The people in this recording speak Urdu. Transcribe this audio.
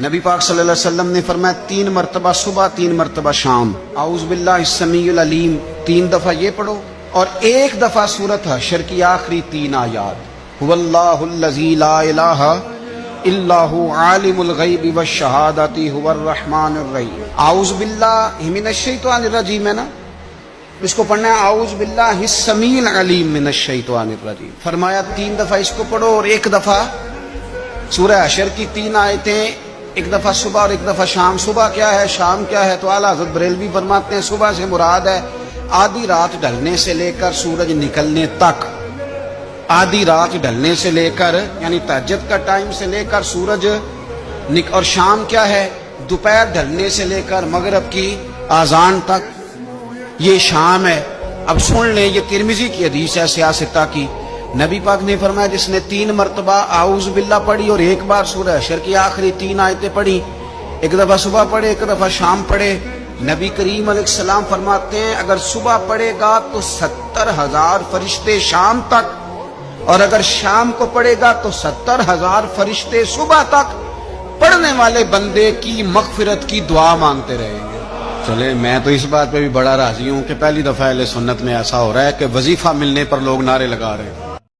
نبی پاک صلی اللہ علیہ وسلم نے فرمایا 3 مرتبہ صبح 3 مرتبہ شام اعوذ باللہ السمیع العلیم 3 دفعہ یہ پڑھو، اور 1 دفعہ سورۃ حشر کی آخری 3 آیات هو اللہ الذی لا الہ الا هو عالم الغیب والشہادۃ هو الرحمن الرحیم۔ اعوذ باللہ من الشیطان الرجیم ہے نا، اس کو پڑھنا ہے اعوذ باللہ السمیع العلیم من الشیطان الرجیم۔ فرمایا 3 دفعہ اس کو پڑھو اور 1 دفعہ سورہ حشر کی 3 آیتیں، 1 دفعہ صبح اور 1 دفعہ شام۔ صبح کیا ہے، شام کیا ہے؟ تو اعلیٰ حضرت بریلوی فرماتے ہیں صبح سے مراد ہے آدھی رات ڈھلنے سے لے کر سورج نکلنے تک، آدھی رات ڈھلنے سے لے کر یعنی تہجد کا ٹائم سے لے کر سورج اور شام کیا ہے، دوپہر ڈھلنے سے لے کر مغرب کی اذان تک، یہ شام ہے۔ اب سن لیں، یہ ترمذی کی حدیث ہے سیاستہ کی، نبی پاک نے فرمایا جس نے 3 مرتبہ اعوذ باللہ پڑھی اور 1 بار سورہ حشر کی آخری 3 آیتیں پڑھی، 1 دفعہ صبح پڑھے 1 دفعہ شام پڑھے، نبی کریم علیہ السلام فرماتے ہیں اگر صبح پڑھے گا تو 70,000 فرشتے شام تک، اور اگر شام کو پڑھے گا تو 70,000 فرشتے صبح تک پڑھنے والے بندے کی مغفرت کی دعا مانگتے رہیں گے۔ چلے میں تو اس بات پہ بھی بڑا راضی ہوں کہ پہلی دفعہ اہل سنت میں ایسا ہو رہا ہے کہ وظیفہ ملنے پر لوگ نعرے لگا رہے ہیں۔